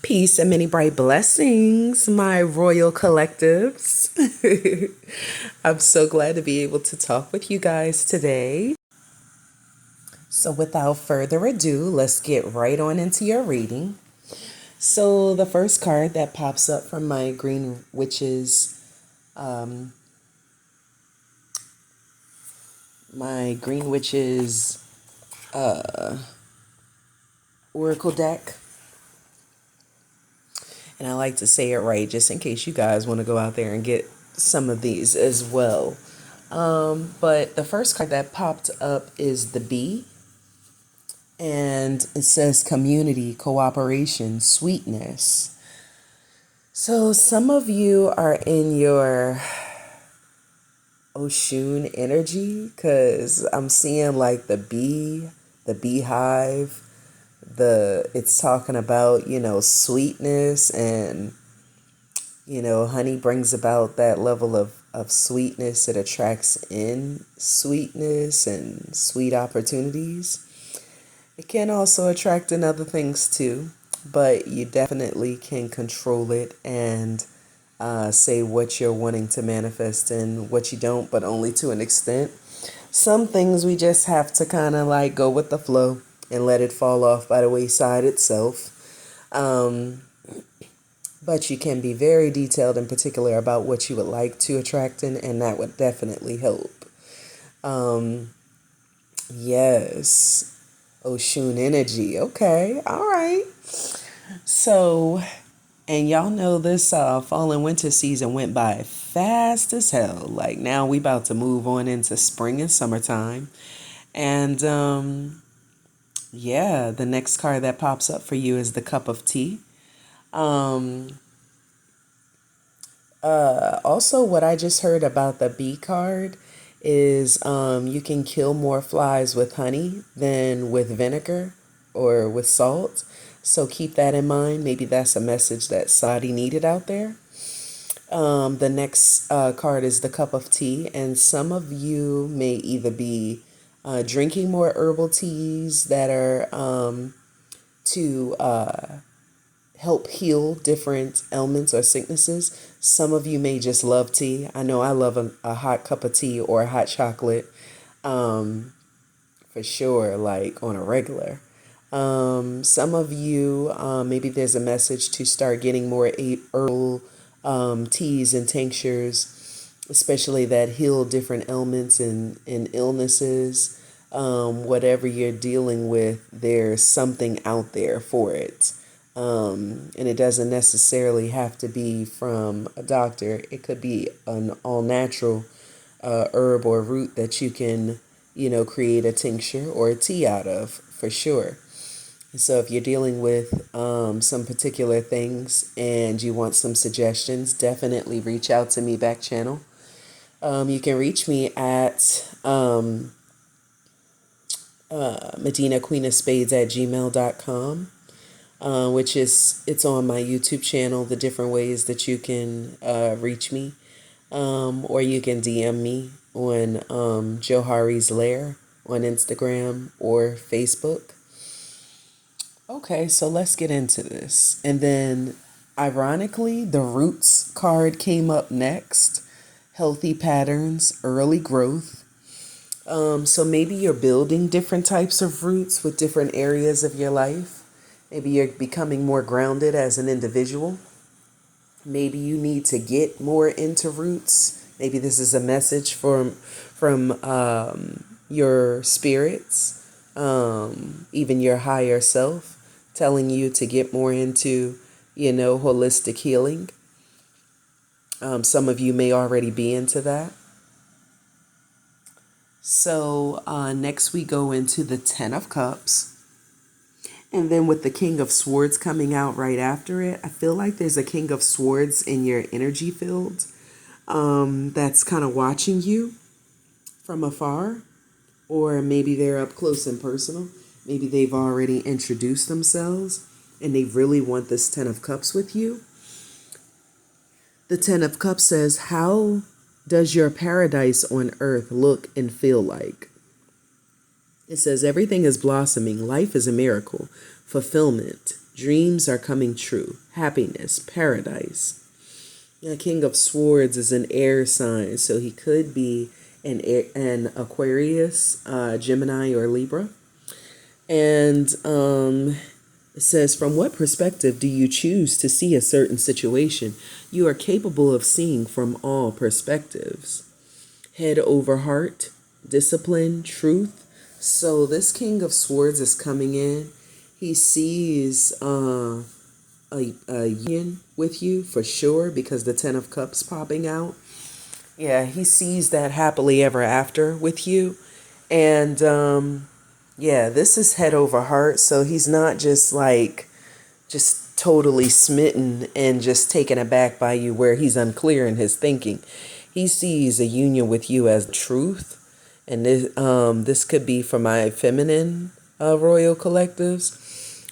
Peace and many bright blessings, my royal collectives. I'm so glad to be able to talk with you guys today. So, without further ado, let's get right on into your reading. So, the first card that pops up from my Green Witches, my Green Witches Oracle deck. And I like to say it right just in case you guys want to go out there and get some of these as well. But the first card that popped up is the bee. And it says community, cooperation, sweetness. So some of you are in your Oshun energy because I'm seeing like the bee, the beehive. It's talking about, sweetness, and honey brings about that level of sweetness. It attracts in sweetness and sweet opportunities. It can also attract in other things too, but you definitely can control it and say what you're wanting to manifest and what you don't, but only to an extent. Some things we just have to kind of like go with the flow and let it fall off by the wayside itself. But you can be very detailed and particular about what you would like to attract in, and that would definitely help. Yes. Oshun energy. Okay. All right. So, and y'all know this fall and winter season went by fast as hell. Like now we about to move on into spring and summertime. And yeah, the next card that pops up for you is the cup of tea. Also, what I just heard about the bee card is you can kill more flies with honey than with vinegar or with salt. So keep that in mind. Maybe that's a message that somebody needed out there. The next card is the cup of tea, and some of you may either be drinking more herbal teas that are to help heal different ailments or sicknesses. Some of you may just love tea. I know I love a hot cup of tea or a hot chocolate for sure, like on a regular. Some of you, maybe there's a message to start getting more herbal teas and tinctures, especially that heal different ailments and illnesses. Whatever you're dealing with, there's something out there for it. And it doesn't necessarily have to be from a doctor. It could be an all natural herb or root that you can, create a tincture or a tea out of for sure. So if you're dealing with some particular things and you want some suggestions, definitely reach out to me back channel. You can reach me at MadinahQueenOfSpades@gmail.com. Which is, it's on my YouTube channel, the different ways that you can reach me. Or you can DM me on Johari's Lair on Instagram or Facebook. Okay, so let's get into this. And then, ironically, the Roots card came up next. Healthy patterns, early growth. So maybe you're building different types of roots with different areas of your life. Maybe you're becoming more grounded as an individual. Maybe you need to get more into roots. Maybe this is a message from your spirits, even your higher self, telling you to get more into, holistic healing. Some of you may already be into that. So next we go into the Ten of Cups. And then with the King of Swords coming out right after it, I feel like there's a King of Swords in your energy field that's kind of watching you from afar. Or maybe they're up close and personal. Maybe they've already introduced themselves and they really want this Ten of Cups with you. The Ten of Cups says, how does your paradise on earth look and feel like? It says everything is blossoming. Life is a miracle. Fulfillment. Dreams are coming true. Happiness, paradise. The King of Swords is an air sign, so he could be an Aquarius, Gemini, or Libra. And it says, from what perspective do you choose to see a certain situation? You are capable of seeing from all perspectives. Head over heart, discipline, truth. So this King of Swords is coming in. He sees a union with you for sure, because the Ten of Cups popping out. Yeah, he sees that happily ever after with you. And yeah, this is head over heart. So he's not just totally smitten and just taken aback by you where he's unclear in his thinking. He sees a union with you as truth. And this could be for my feminine royal collectives,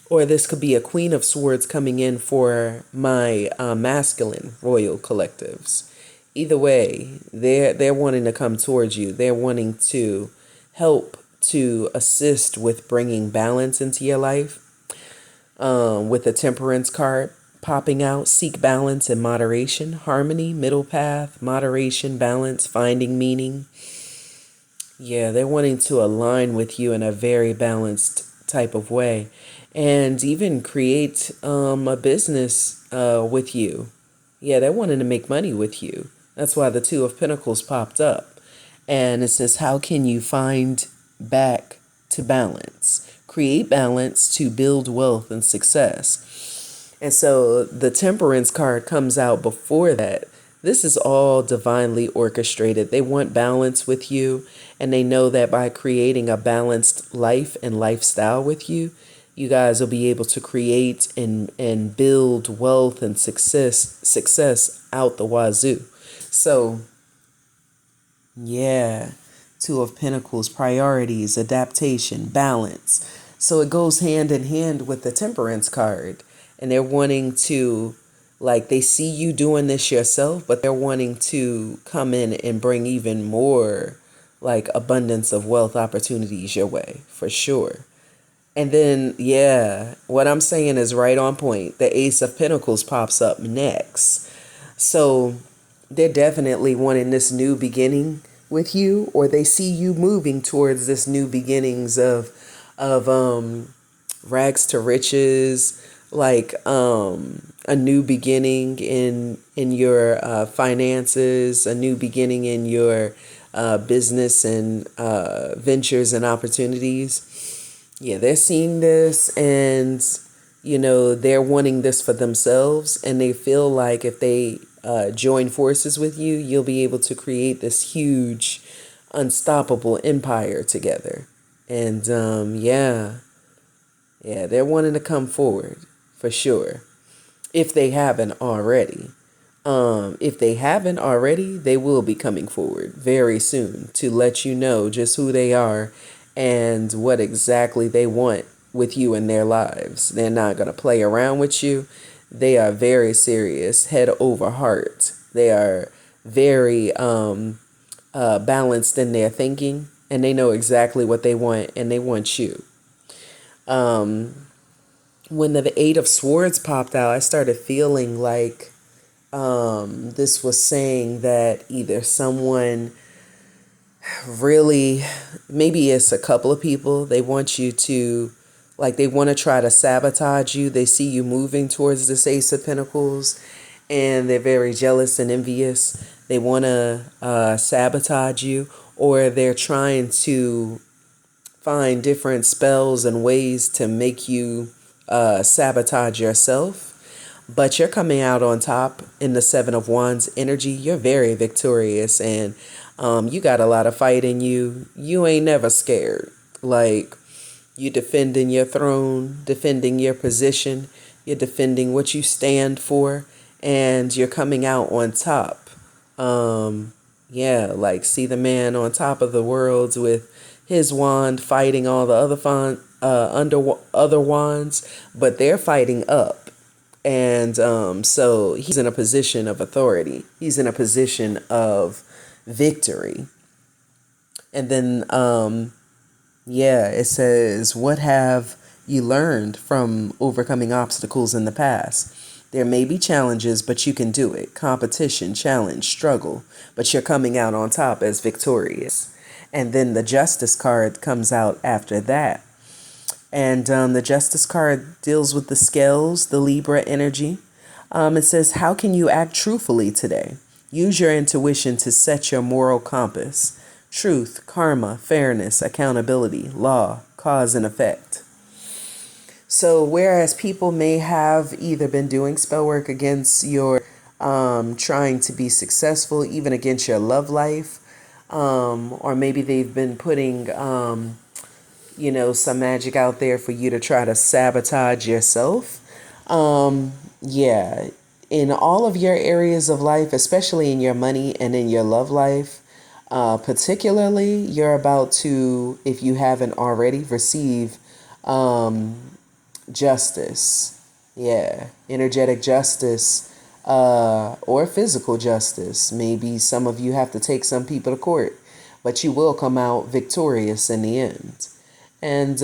or this could be a Queen of Swords coming in for my masculine royal collectives. Either way, they're wanting to come towards you. They're wanting to help to assist with bringing balance into your life. With the Temperance card popping out, seek balance and moderation, harmony, middle path, moderation, balance, finding meaning. Yeah, they're wanting to align with you in a very balanced type of way, and even create a business with you. Yeah, they're wanting to make money with you. That's why the Two of Pentacles popped up. And it says, how can you find back to balance? Create balance to build wealth and success. And so the Temperance card comes out before that. This is all divinely orchestrated. They want balance with you, and they know that by creating a balanced life and lifestyle with you, you guys will be able to create and build wealth and success out the wazoo. So, yeah, Two of Pentacles, priorities, adaptation, balance. So it goes hand in hand with the Temperance card, and they're wanting to, they see you doing this yourself, but they're wanting to come in and bring even more abundance of wealth opportunities your way, for sure. And then, yeah, what I'm saying is right on point. The Ace of Pentacles pops up next. So they're definitely wanting this new beginning with you, or they see you moving towards this new beginnings of rags to riches, a new beginning in your finances, a new beginning in your business and ventures and opportunities. Yeah, they're seeing this, and they're wanting this for themselves, and they feel like if they join forces with you, you'll be able to create this huge, unstoppable empire together. And yeah, they're wanting to come forward for sure, if they haven't already. If they haven't already, they will be coming forward very soon to let you know just who they are and what exactly they want with you in their lives. They're not going to play around with you. They are very serious, head over heart. They are very balanced in their thinking, and they know exactly what they want, and they want you. When the Eight of Swords popped out, I started feeling like this was saying that either someone really, maybe it's a couple of people, they want you to, they want to try to sabotage you. They see you moving towards this Ace of Pentacles, and they're very jealous and envious. They want to sabotage you, or they're trying to find different spells and ways to make you sabotage yourself. But you're coming out on top in the Seven of Wands energy. You're very victorious, and you got a lot of fight in you. You ain't never scared. You defending your throne, defending your position. You're defending what you stand for, and you're coming out on top. Yeah, see the man on top of the world with his wand fighting all the other wands, but they're fighting up. And so he's in a position of authority. He's in a position of victory. And then, yeah, it says, what have You learned from overcoming obstacles in the past. There may be challenges, but you can do it. Competition, challenge, struggle, but you're coming out on top as victorious. And then the Justice card comes out after that. And the Justice card deals with the scales, the Libra energy. It says, how can you act truthfully today? Use your intuition to set your moral compass. Truth, karma, fairness, accountability, law, cause and effect. So whereas people may have either been doing spell work against your trying to be successful, even against your love life, or maybe they've been putting some magic out there for you to try to sabotage yourself. Yeah, in all of your areas of life, especially in your money and in your love life, particularly, you're about to, if you haven't already, receive justice. Yeah, energetic justice, or physical justice. Maybe some of you have to take some people to court, but you will come out victorious in the end. And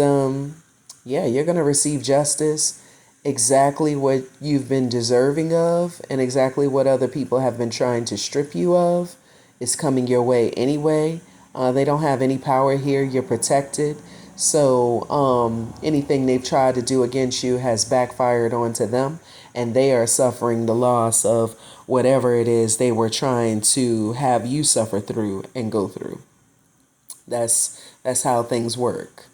yeah, you're going to receive justice, exactly what you've been deserving of, and exactly what other people have been trying to strip you of is coming your way anyway. They don't have any power here. You're protected. So anything they've tried to do against you has backfired onto them, and they are suffering the loss of whatever it is they were trying to have you suffer through and go through. That's how things work.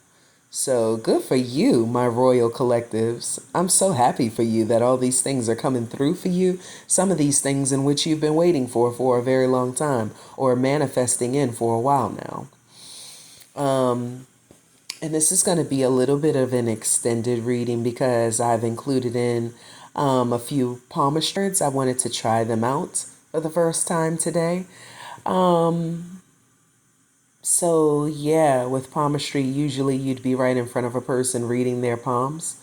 So good for you, my royal collectives. I'm so happy for you that all these things are coming through for you. Some of these things in which you've been waiting for a very long time, or manifesting in for a while now. And this is going to be a little bit of an extended reading because I've included in a few palmistry cards. I wanted to try them out for the first time today. So yeah, with palmistry, usually you'd be right in front of a person reading their palms.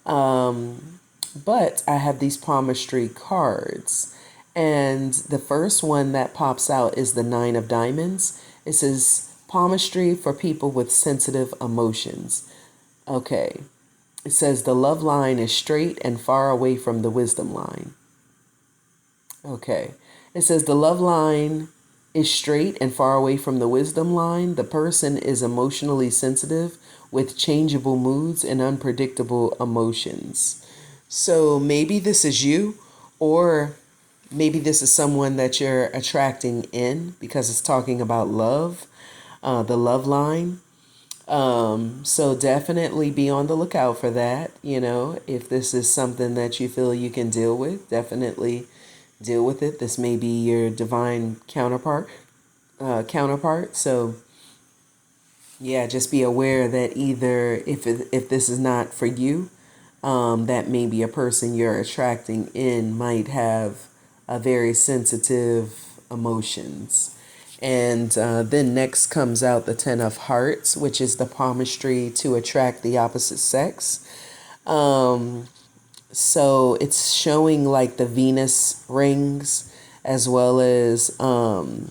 But I have these palmistry cards. And the first one that pops out is the 9 of Diamonds. It says palmistry for people with sensitive emotions. Okay. It says the love line is straight and far away from the wisdom line. Okay. It says the love line is straight and far away from the wisdom line. The person is emotionally sensitive with changeable moods and unpredictable emotions. So maybe this is you, or maybe this is someone that you're attracting in because it's talking about love, the love line. So definitely be on the lookout for that. If this is something that you feel you can deal with, definitely deal with it. This may be your divine counterpart. So yeah, just be aware that either if this is not for you, that maybe a person you're attracting in might have a very sensitive emotions. And then next comes out the 10 of Hearts, which is the palmistry to attract the opposite sex. So it's showing like the Venus rings, as well as the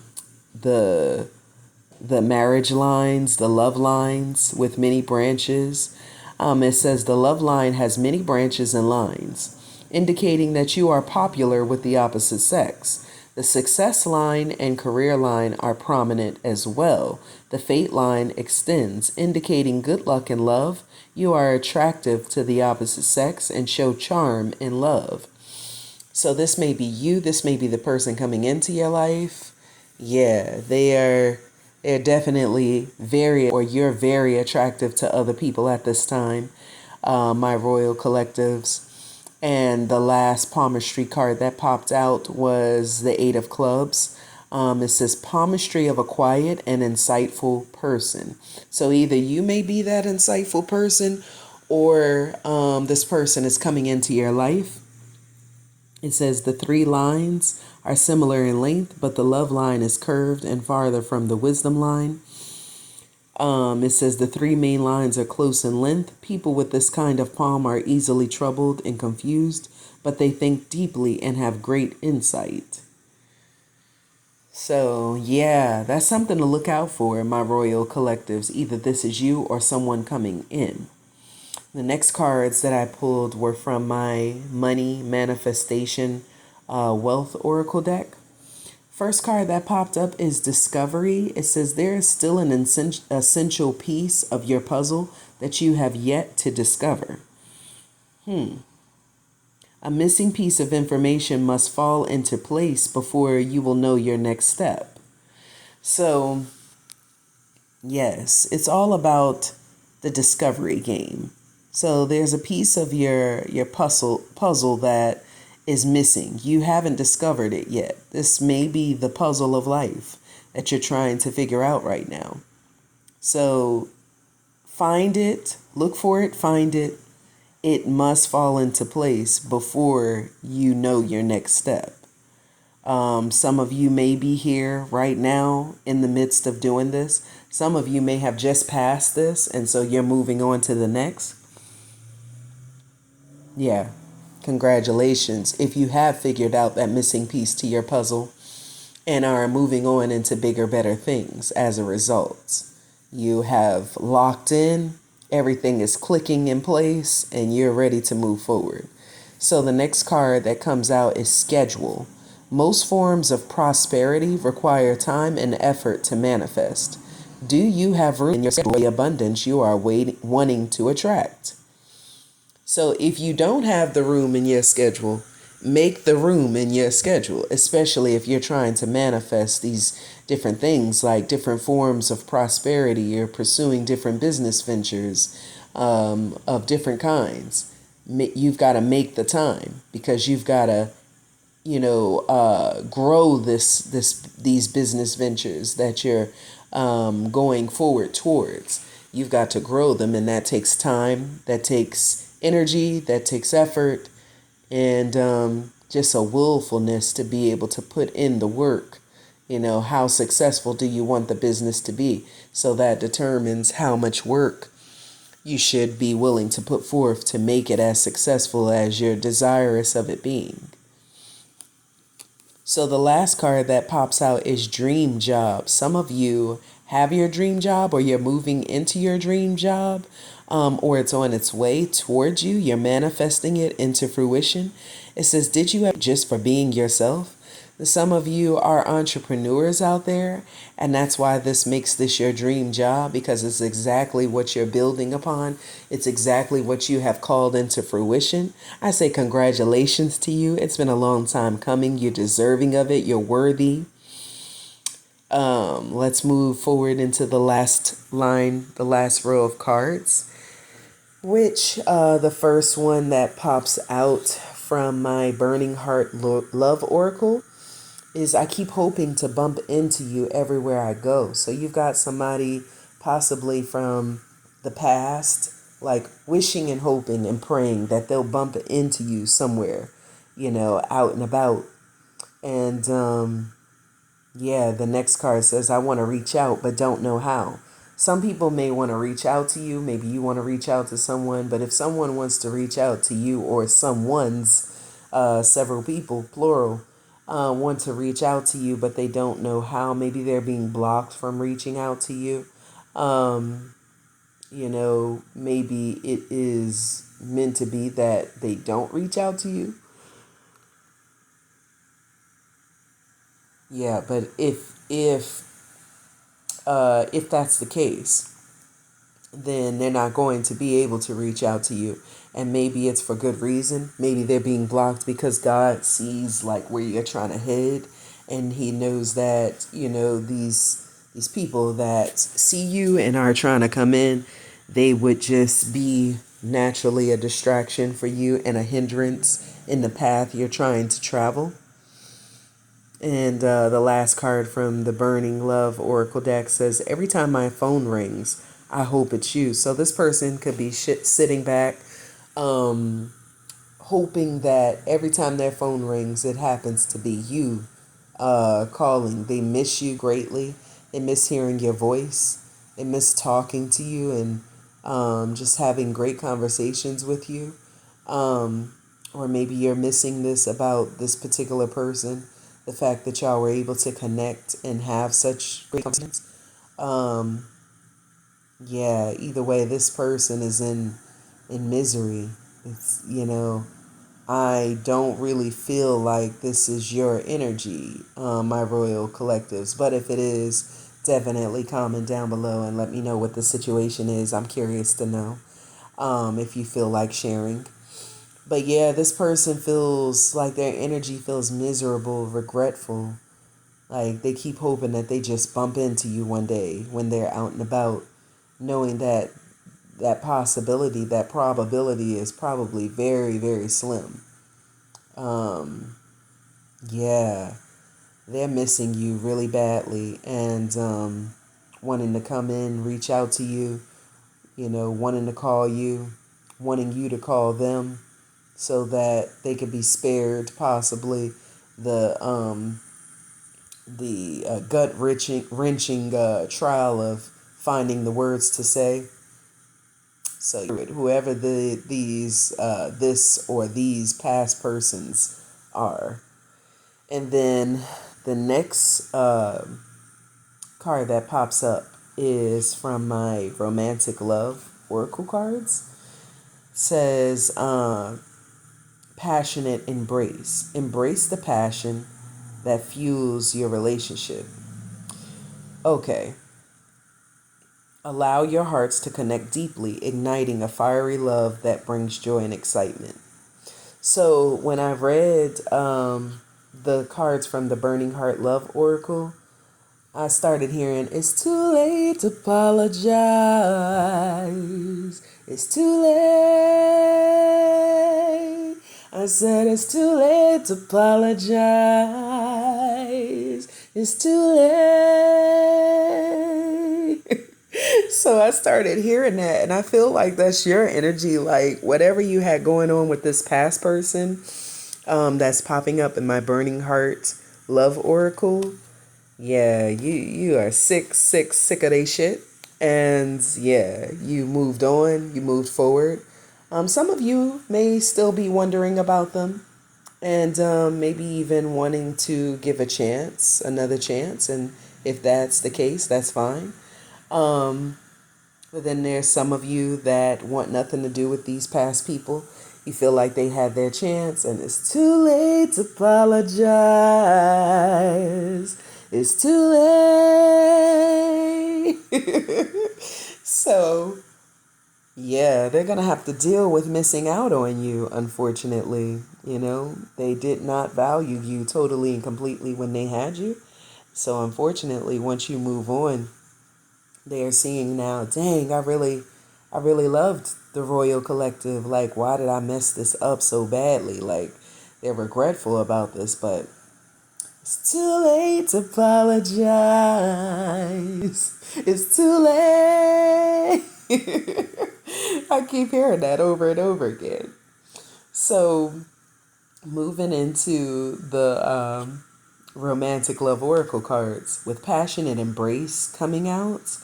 marriage lines, the love lines with many branches. It says the love line has many branches and lines, indicating that you are popular with the opposite sex. The success line and career line are prominent as well. The fate line extends, indicating good luck in love. You are attractive to the opposite sex and show charm in love. So this may be you. This may be the person coming into your life. Yeah, they're definitely you're very attractive to other people at this time, my royal collectives. And the last palmistry card that popped out was the 8 of Clubs. It says palmistry of a quiet and insightful person. So either you may be that insightful person, or this person is coming into your life. It says the 3 lines are similar in length, but the love line is curved and farther from the wisdom line. It says the 3 main lines are close in length. People with this kind of palm are easily troubled and confused, but they think deeply and have great insight. So yeah, that's something to look out for, my royal collectives. Either this is you or someone coming in. The next cards that I pulled were from my Money Manifestation Wealth Oracle deck. First card that popped up is Discovery. It says there is still an essential piece of your puzzle that you have yet to discover. A missing piece of information must fall into place before you will know your next step. So, yes, it's all about the discovery game. So there's a piece of your puzzle that is missing. You haven't discovered it yet. This may be the puzzle of life that you're trying to figure out right now. So find it, look for it, find it. It must fall into place before you know your next step. Some of you may be here right now in the midst of doing this. Some of you may have just passed this, and so you're moving on to the next. Yeah, congratulations if you have figured out that missing piece to your puzzle and are moving on into bigger, better things as a result. You have locked in, everything is clicking in place, and you're ready to move forward. So the next card that comes out is Schedule. Most forms of prosperity require time and effort to manifest. Do you have room in your schedule for the abundance you are wanting to attract? So if you don't have the room in your schedule, make the room in your schedule, especially if you're trying to manifest these different things like different forms of prosperity or pursuing different business ventures of different kinds. You've got to make the time because you've got to, grow these business ventures that you're going forward towards. You've got to grow them, and that takes time, that takes energy, that takes effort, and just a willfulness to be able to put in the work. How successful do you want the business to be? So that determines how much work you should be willing to put forth to make it as successful as you're desirous of it being. So the last card that pops out is Dream Job. Some of you have your dream job, or you're moving into your dream job, or it's on its way towards you. You're manifesting it into fruition. It says, did you have just for being yourself? Some of you are entrepreneurs out there, and that's why this makes this your dream job, because it's exactly what you're building upon. It's exactly what you have called into fruition. I say congratulations to you. It's been a long time coming. You're deserving of it. You're worthy. Let's move forward into the last line, the last row of cards, which the first one that pops out from my Burning Heart Love Oracle is I keep hoping to bump into you everywhere I go. So you've got somebody possibly from the past, like wishing and hoping and praying that they'll bump into you somewhere, out and about. And the next card says, I want to reach out, but don't know how. Some people may want to reach out to you. Maybe you want to reach out to someone. But if someone wants to reach out to you, or someone's, several people, plural, want to reach out to you, but they don't know how. Maybe they're being blocked from reaching out to you. Maybe it is meant to be that they don't reach out to you. Yeah, but if that's the case, then they're not going to be able to reach out to you. And maybe it's for good reason. Maybe they're being blocked because God sees like where you're trying to head, and he knows that, these people that see you and are trying to come in, they would just be naturally a distraction for you and a hindrance in the path you're trying to travel. And the last card from the Burning Love Oracle deck says, every time my phone rings, I hope it's you. So this person could be sitting back, hoping that every time their phone rings, it happens to be you calling. They miss you greatly. They miss hearing your voice. They miss talking to you and just having great conversations with you. Or maybe you're missing this about this particular person, the fact that y'all were able to connect and have such great conversations. Either way, this person is in in misery. It's, I don't really feel like this is your energy, my royal collectives. But if it is, definitely comment down below and let me know what the situation is. I'm curious to know if you feel like sharing. But yeah, this person feels like their energy feels miserable, regretful. Like they keep hoping that they just bump into you one day when they're out and about, knowing that that possibility, that probability is probably very, very slim. Yeah, they're missing you really badly and wanting to come in, reach out to you, wanting to call you, wanting you to call them so that they could be spared possibly the gut wrenching trial of finding the words to say. So whoever this or these past persons are. And then the next card that pops up is from my romantic love oracle cards. Says passionate embrace. Embrace the passion that fuels your relationship. Okay. Allow your hearts to connect deeply, igniting a fiery love that brings joy and excitement. So when I read the cards from the Burning Heart Love Oracle, I started hearing, it's too late to apologize. It's too late. I said, it's too late to apologize. It's too late. So I started hearing that, and I feel like that's your energy. Like whatever you had going on with this past person that's popping up in my Burning Heart Love Oracle. Yeah, you are sick of they shit. And yeah, you moved on, you moved forward. Some of you may still be wondering about them and maybe even wanting to give another chance. And if that's the case, that's fine. But then there's some of you that want nothing to do with these past people. You feel like they had their chance and it's too late to apologize. It's too late. So, yeah, they're going to have to deal with missing out on you, unfortunately. They did not value you totally and completely when they had you. So, unfortunately, once you move on, they're seeing now, dang, I really loved the Royal Collective. Like, why did I mess this up so badly? Like, they're regretful about this, but it's too late to apologize. It's too late. I keep hearing that over and over again. So, moving into the romantic love oracle cards with passion and embrace coming out.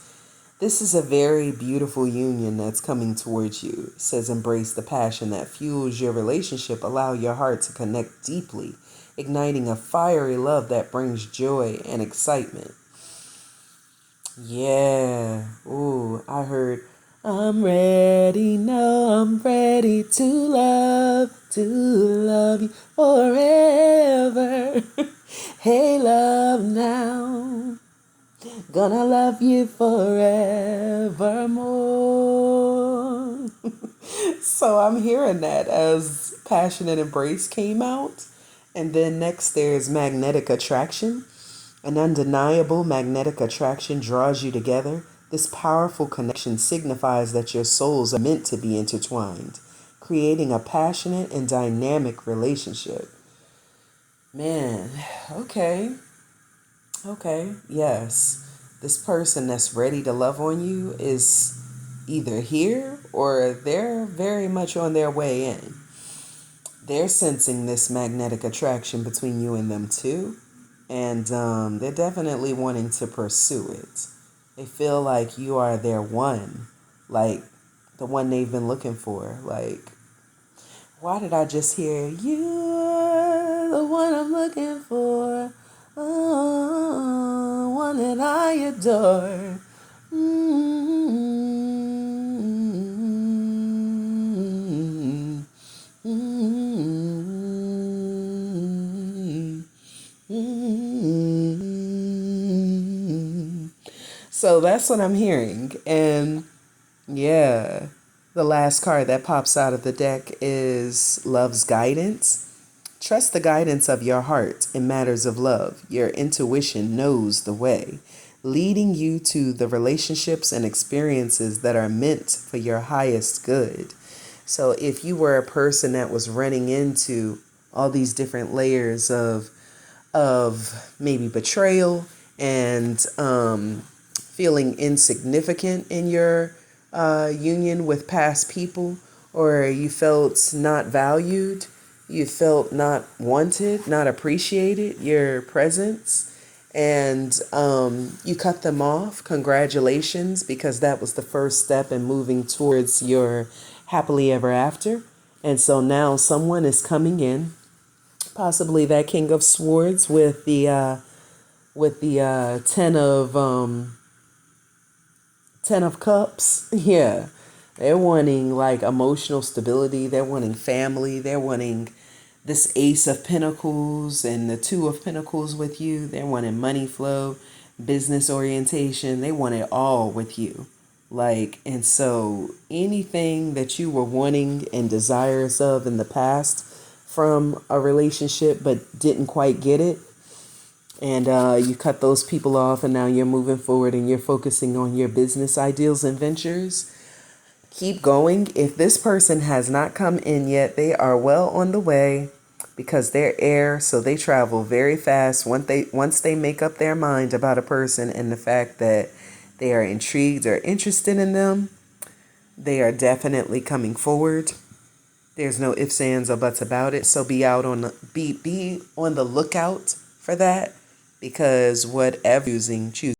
This is a very beautiful union that's coming towards you. It says embrace the passion that fuels your relationship. Allow your heart to connect deeply, igniting a fiery love that brings joy and excitement. Yeah. Ooh, I heard, I'm ready, no, I'm ready to love you forever. Hey, love now. Gonna love you forevermore. So I'm hearing that as Passionate Embrace came out. And then next there's Magnetic Attraction. An undeniable magnetic attraction draws you together. This powerful connection signifies that your souls are meant to be intertwined, creating a passionate and dynamic relationship. Man, okay. Okay, yes. This person that's ready to love on you is either here or they're very much on their way in. They're sensing this magnetic attraction between you and them too. And they're definitely wanting to pursue it. They feel like you are their one, like the one they've been looking for. Like, why did I just hear you're the one I'm looking for? Oh, one that I adore. So that's what I'm hearing. And yeah, the last card that pops out of the deck is Love's Guidance. Trust the guidance of your heart in matters of love. Your intuition knows the way, leading you to the relationships and experiences that are meant for your highest good. So if you were a person that was running into all these different layers of maybe betrayal and feeling insignificant in your union with past people, or you felt not valued, you felt not wanted, not appreciated, your presence, and you cut them off. Congratulations, because that was the first step in moving towards your happily ever after. And so now someone is coming in, possibly that King of Swords with the 10 of Cups. Yeah. They're wanting like emotional stability. They're wanting family. They're wanting this Ace of Pentacles and the Two of Pentacles with you. They're wanting money flow, business orientation. They want it all with you. Like, and so anything that you were wanting and desirous of in the past from a relationship but didn't quite get it, and you cut those people off, and now you're moving forward and you're focusing on your business ideals and ventures. Keep going. If this person has not come in yet, they are well on the way, because they're air, so they travel very fast. Once they make up their mind about a person and the fact that they are intrigued or interested in them, they are definitely coming forward. There's no ifs, ands, or buts about it. So be on the lookout for that, because whatever choosing, choose.